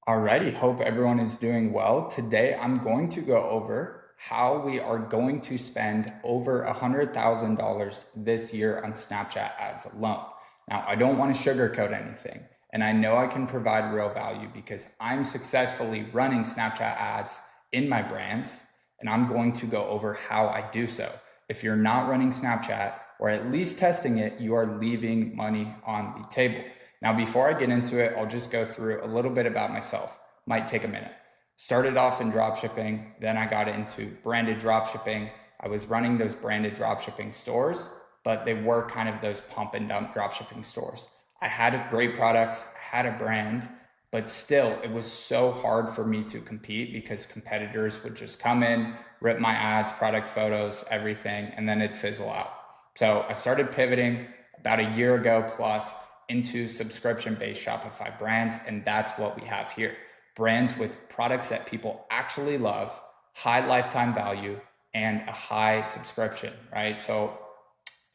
Alrighty, hope everyone is doing well. Today I'm going to go over how we are going to spend over $100,000 this year on Snapchat ads alone. Now, I don't want to sugarcoat anything, and I know I can provide real value because I'm successfully running Snapchat ads in my brands, and I'm going to go over how I do so. If you're not running Snapchat or at least testing it, you are leaving money on the table. Now, before I get into it, I'll just go through a little bit about myself. Might take a minute. Started off in dropshipping, then I got into branded dropshipping. I was running those branded dropshipping stores, but they were kind of those pump and dump dropshipping stores. I had a great product, I had a brand, but still it was so hard for me to compete because competitors would just come in, rip my ads, product photos, everything, and then it'd fizzle out. So I started pivoting about a year ago plus into subscription-based Shopify brands, and that's what we have here. Brands with products that people actually love, high lifetime value, and a high subscription, right? So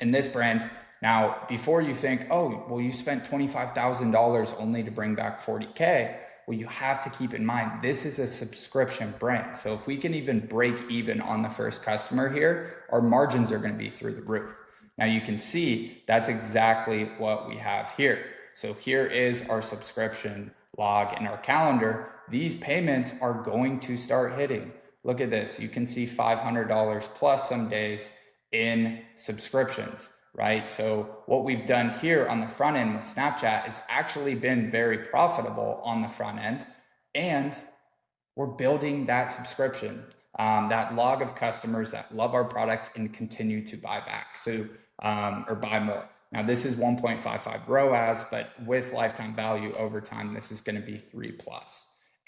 in this brand, now before you think, oh, well, you spent $25,000 only to bring back 40K, well, you have to keep in mind, this is a subscription brand. So if we can even break even on the first customer here, our margins are going to be through the roof. Now you can see that's exactly what we have here. So here is our subscription log in our calendar. These payments are going to start hitting. Look at this. You can see $500 plus some days in subscriptions, right? So what we've done here on the front end with Snapchat has actually been very profitable on the front end, and we're building that subscription, that log of customers that love our product and continue to buy back. So or buy more. Now this is 1.55 ROAS, but with lifetime value over time, this is going to be 3+.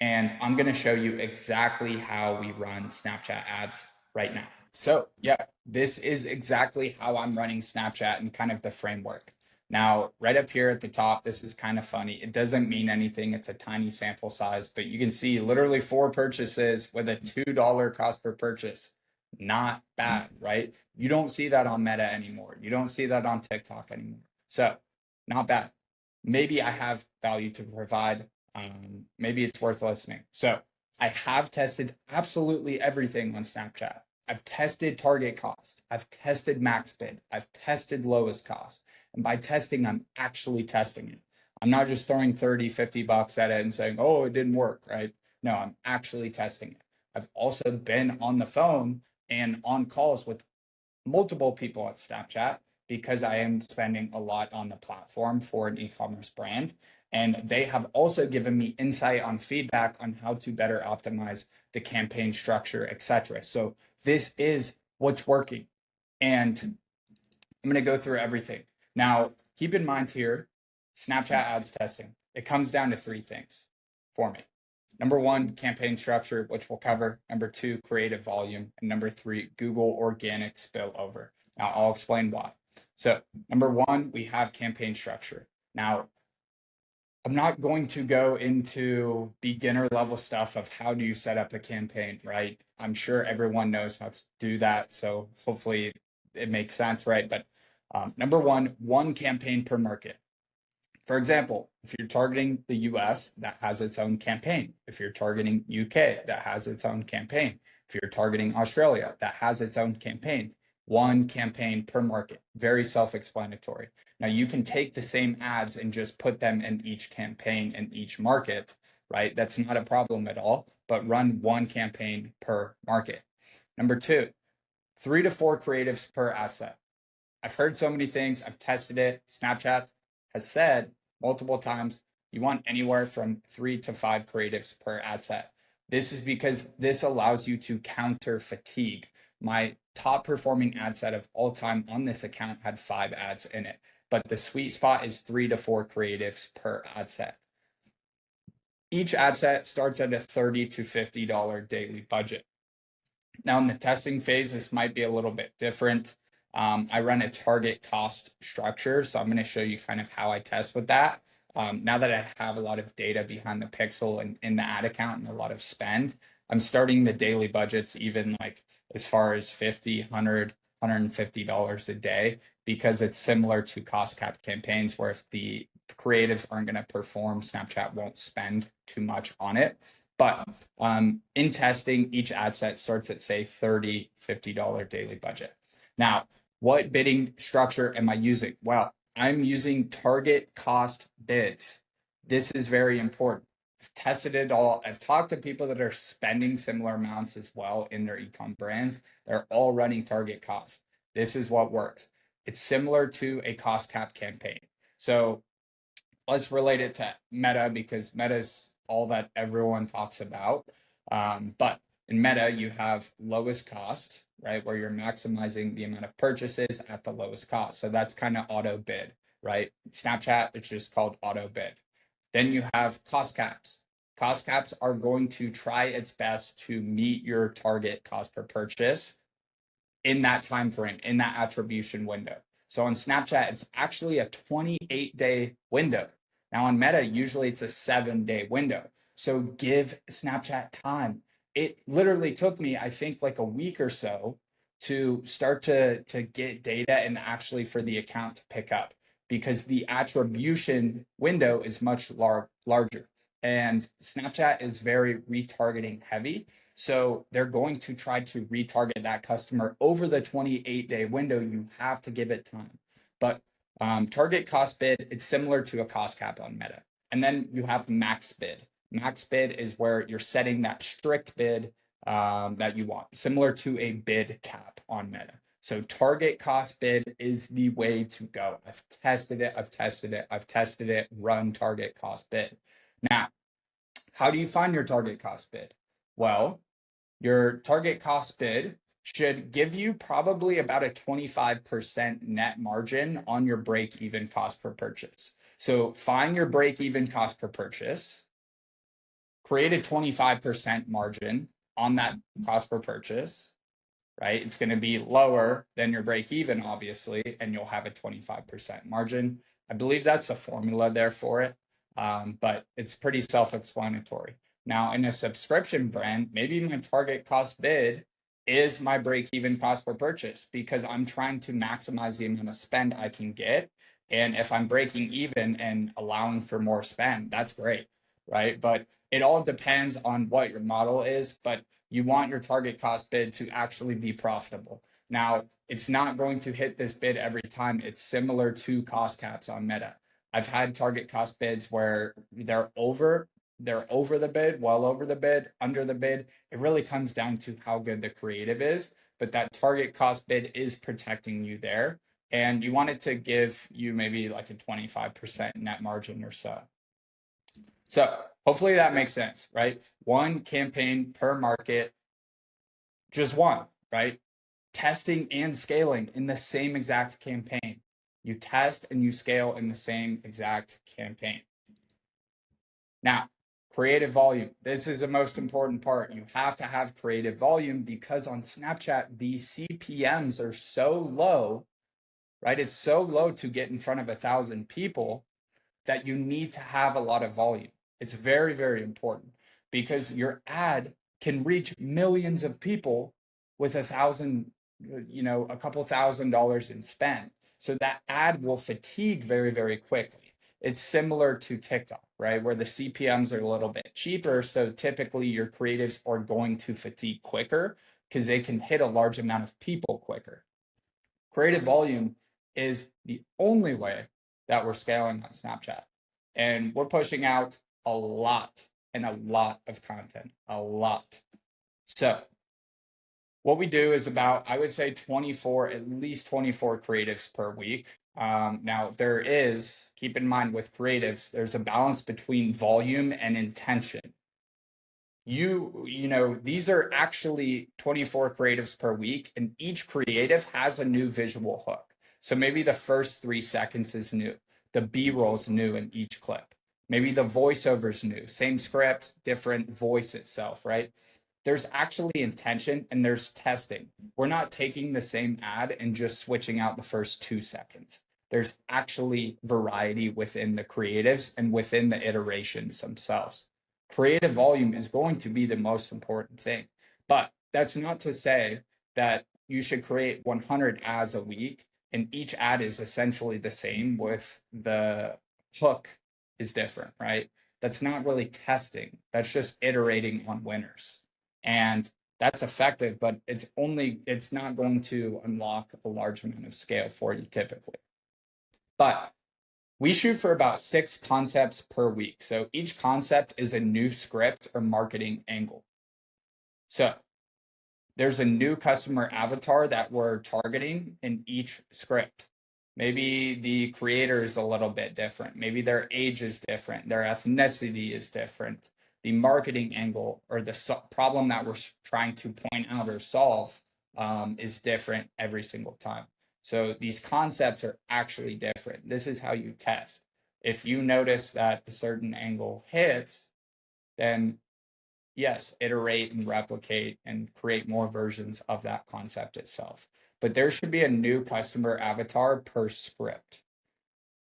And I'm going to show you exactly how we run Snapchat ads right now. So yeah, this is exactly how I'm running Snapchat and kind of the framework. Now, right up here at the top, this is kind of funny. It doesn't mean anything. It's a tiny sample size, but you can see literally 4 purchases with a $2 cost per purchase. Not bad, right? You don't see that on Meta anymore. You don't see that on TikTok anymore. So not bad. Maybe I have value to provide. Maybe it's worth listening. So I have tested absolutely everything on Snapchat. I've tested target cost. I've tested max bid. I've tested lowest cost. And by testing, I'm actually testing it. I'm not just throwing 30, 50 bucks at it and saying, oh, it didn't work, right? No, I'm actually testing it. I've also been on the phone and on calls with multiple people at Snapchat because I am spending a lot on the platform for an e-commerce brand. And they have also given me insight on feedback on how to better optimize the campaign structure, etc. So this is what's working. And I'm going to go through everything. Now, keep in mind here, Snapchat ads testing, it comes down to 3 things for me. Number 1, campaign structure, which we'll cover. Number 2, creative volume. And number 3, Google organic spillover. Now, I'll explain why. So number 1, we have campaign structure. Now, I'm not going to go into beginner level stuff of how do you set up a campaign, right? I'm sure everyone knows how to do that. So hopefully it makes sense, right? But number 1 campaign per market. For example, if you're targeting the US, that has its own campaign. If you're targeting UK, that has its own campaign. If you're targeting Australia, that has its own campaign. 1 campaign per market. Very self-explanatory. Now you can take the same ads and just put them in each campaign in each market, right? That's not a problem at all, but run 1 campaign per market. Number 2, 3 to 4 creatives per ad set. I've heard so many things. I've tested it. Snapchat has said multiple times, you want anywhere from 3 to 5 creatives per ad set. This is because this allows you to counter fatigue. My top performing ad set of all time on this account had 5 ads in it, but the sweet spot is 3 to 4 creatives per ad set. Each ad set starts at a $30 to $50 daily budget. Now in the testing phase, this might be a little bit different. I run a target cost structure, so I'm going to show you kind of how I test with that. Now that I have a lot of data behind the pixel and in the ad account and a lot of spend, I'm starting the daily budgets even like as far as $50, $100, $150 a day, because it's similar to cost cap campaigns where if the creatives aren't going to perform. Snapchat won't spend too much on it. But in testing, each ad set starts at, say, $30, $50 daily budget. Now, what bidding structure am I using? Well, I'm using target cost bids. This is very important. I've tested it all. I've talked to people that are spending similar amounts as well in their ecom brands. They're all running target cost. This is what works. It's similar to a cost cap campaign. So let's relate it to Meta, because Meta is all that everyone talks about. But in Meta, you have lowest cost, right? Where you're maximizing the amount of purchases at the lowest cost. So that's kind of auto bid, right? Snapchat, it's just called auto bid. Then you have cost caps. Cost caps are going to try its best to meet your target cost per purchase in that time frame, in that attribution window. So on Snapchat, it's actually a 28-day window. Now on Meta, usually it's a 7-day window. So give Snapchat time. It literally took me, I think, like a week or so to start to get data and actually for the account to pick up, because the attribution window is much larger. And Snapchat is very retargeting heavy. So they're going to try to retarget that customer over the 28-day window. You have to give it time. But target cost bid, it's similar to a cost cap on Meta. And then you have max bid. Max bid is where you're setting that strict bid that you want, similar to a bid cap on Meta. So target cost bid is the way to go. I've tested it, run target cost bid. Now, how do you find your target cost bid? Well, your target cost bid should give you probably about a 25% net margin on your break-even cost per purchase. So find your break-even cost per purchase, create a 25% margin on that cost per purchase, right? It's going to be lower than your break-even, obviously, and you'll have a 25% margin. I believe that's a formula there for it, but it's pretty self-explanatory. Now, in a subscription brand, maybe my target cost bid is my break-even cost per purchase, because I'm trying to maximize the amount of spend I can get. And if I'm breaking even and allowing for more spend, that's great, right? But it all depends on what your model is, but you want your target cost bid to actually be profitable. Now, it's not going to hit this bid every time. It's similar to cost caps on Meta. I've had target cost bids where they're over the bid, well over the bid, under the bid. It really comes down to how good the creative is, but that target cost bid is protecting you there. And you want it to give you maybe like a 25% net margin or so. So hopefully that makes sense, right? One campaign per market, just one, right? Testing and scaling in the same exact campaign. You test and you scale in the same exact campaign. Now, creative volume. This is the most important part. You have to have creative volume, because on Snapchat, the CPMs are so low, right? It's so low to get in front of 1,000 people that you need to have a lot of volume. It's very, very important, because your ad can reach millions of people with a couple $1,000s in spend. So that ad will fatigue very, very quickly. It's similar to TikTok, right? Where the CPMs are a little bit cheaper. So typically your creatives are going to fatigue quicker because they can hit a large amount of people quicker. Creative volume is the only way that we're scaling on Snapchat. And we're pushing out a lot of content, a lot. So what we do is about, I would say at least 24 creatives per week. Now keep in mind with creatives, there's a balance between volume and intention. These are actually 24 creatives per week, and each creative has a new visual hook. So maybe the first 3 seconds is new. The B-roll is new in each clip. Maybe the voiceover's new. Same script, different voice itself, right? There's actually intention and there's testing. We're not taking the same ad and just switching out the first 2 seconds. There's actually variety within the creatives and within the iterations themselves. Creative volume is going to be the most important thing. But that's not to say that you should create 100 ads a week and each ad is essentially the same with the hook is different, right? That's not really testing. That's just iterating on winners. And that's effective, but it's not going to unlock a large amount of scale for you typically. But we shoot for about 6 concepts per week. So each concept is a new script or marketing angle. So there's a new customer avatar that we're targeting in each script. Maybe the creator is a little bit different. Maybe their age is different. Their ethnicity is different. The marketing angle or the problem that we're trying to point out or solve is different every single time. So these concepts are actually different. This is how you test. If you notice that a certain angle hits, then yes, iterate and replicate and create more versions of that concept itself. But there should be a new customer avatar per script.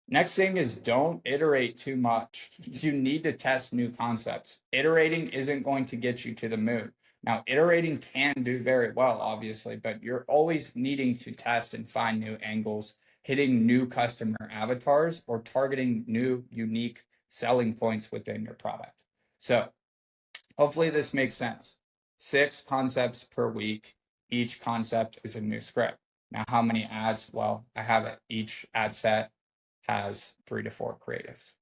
Next thing is don't iterate too much. You need to test new concepts. Iterating isn't going to get you to the moon. Now, iterating can do very well, obviously, but you're always needing to test and find new angles, hitting new customer avatars, or targeting new, unique selling points within your product. So hopefully this makes sense. 6 concepts per week. Each concept is a new script. Now, how many ads? Well, I have it. Each ad set has 3 to 4 creatives,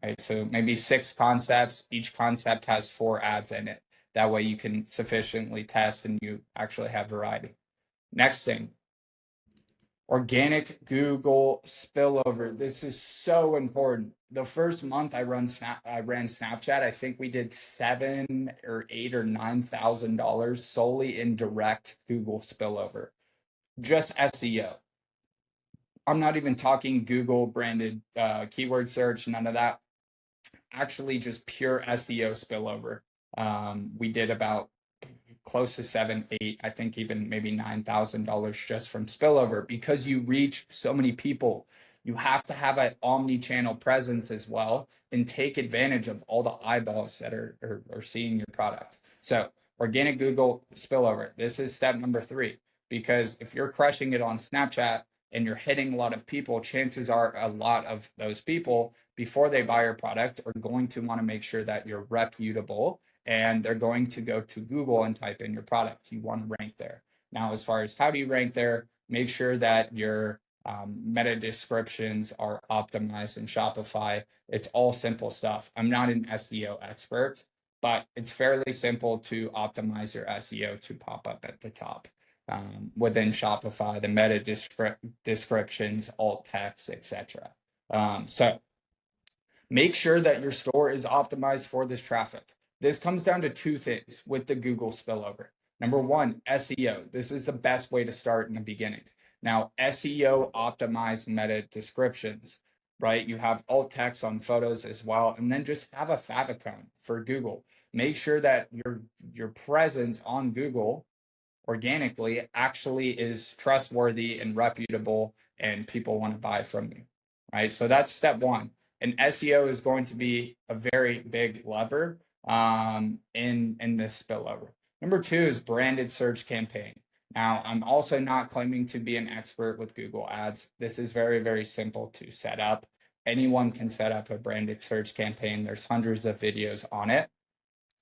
right? So maybe 6 concepts. Each concept has 4 ads in it. That way you can sufficiently test and you actually have variety. Next thing, organic Google spillover. This is so important. The first month I ran Snapchat, I think we did $7 or $8 or $9,000 solely in direct Google spillover, just SEO. I'm not even talking Google branded keyword search, none of that. Actually, just pure SEO spillover. We did about close to 7, 8, I think even maybe $9,000 just from spillover because you reach so many people. You have to have an omni-channel presence as well and take advantage of all the eyeballs that are seeing your product. So organic Google spillover. This is step number 3, because if you're crushing it on Snapchat and you're hitting a lot of people, chances are a lot of those people, before they buy your product, are going to want to make sure that you're reputable and they're going to go to Google and type in your product. You want to rank there. Now, as far as how do you rank there, make sure that your meta descriptions are optimized in Shopify. It's all simple stuff. I'm not an SEO expert, but it's fairly simple to optimize your SEO to pop up at the top. Within Shopify, the meta descriptions, alt text, etc. So make sure that your store is optimized for this traffic. This comes down to 2 things with the Google spillover. Number 1, SEO. This is the best way to start in the beginning. Now, SEO optimized meta descriptions, right? You have alt text on photos as well, and then just have a favicon for Google. Make sure that your presence on Google organically actually is trustworthy and reputable and people want to buy from you, right? So that's step 1. And SEO is going to be a very big lever in this spillover. Number 2 is branded search campaign. Now, I'm also not claiming to be an expert with Google Ads. This is very, very simple to set up. Anyone can set up a branded search campaign. There's hundreds of videos on it.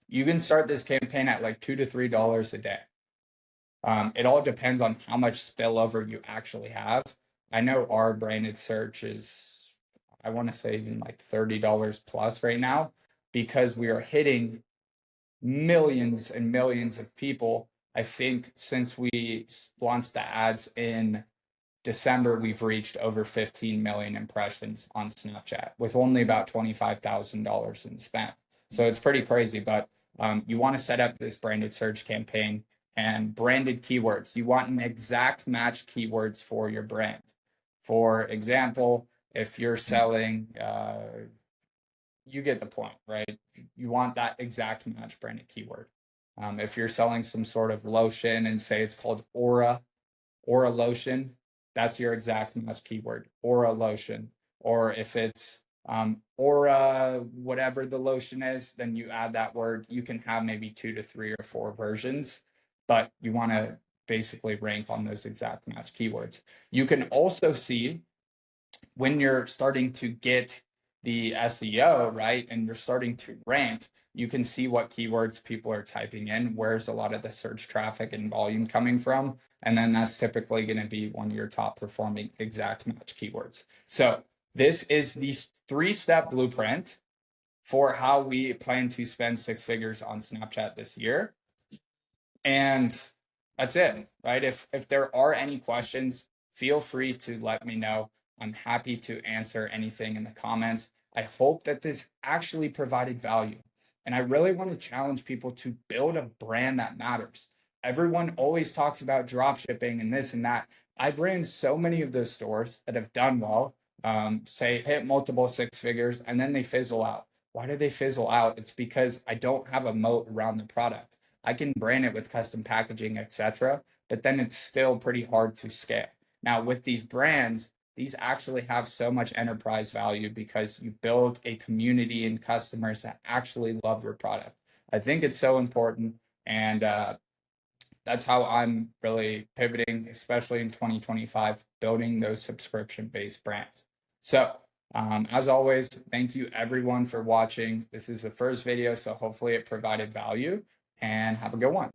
You can start this campaign at like $2 to $3 a day. It all depends on how much spillover you actually have. I know our branded search is, I want to say even like $30 plus right now, because we are hitting millions and millions of people. I think since we launched the ads in December, we've reached over 15 million impressions on Snapchat with only about $25,000 in spend. So it's pretty crazy, but you want to set up this branded search campaign and branded keywords. You want an exact match keywords for your brand. For example, if you're selling, you get the point, right? You want that exact match branded keyword. If you're selling some sort of lotion and say it's called Aura lotion, that's your exact match keyword, Aura lotion. Or if it's Aura, whatever the lotion is, then you add that word. You can have maybe 2 to 3 or 4 versions, but you want to basically rank on those exact match keywords. You can also see when you're starting to get the SEO, right, and you're starting to rank, you can see what keywords people are typing in, where's a lot of the search traffic and volume coming from, and then that's typically going to be one of your top performing exact match keywords. So this is the 3-step blueprint for how we plan to spend 6 figures on Snapchat this year. And that's it, right? If there are any questions, feel free to let me know. I'm happy to answer anything in the comments. I hope that this actually provided value. And I really want to challenge people to build a brand that matters. Everyone always talks about drop shipping and this and that. I've ran so many of those stores that have done well, say hit multiple 6 figures, and then they fizzle out. Why do they fizzle out? It's because I don't have a moat around the product. I can brand it with custom packaging, etc., but then it's still pretty hard to scale. Now, with these brands, these actually have so much enterprise value because you build a community and customers that actually love your product. I think it's so important, and that's how I'm really pivoting, especially in 2025, building those subscription-based brands. So, as always, thank you everyone for watching. This is the first video, so hopefully it provided value, and have a good one.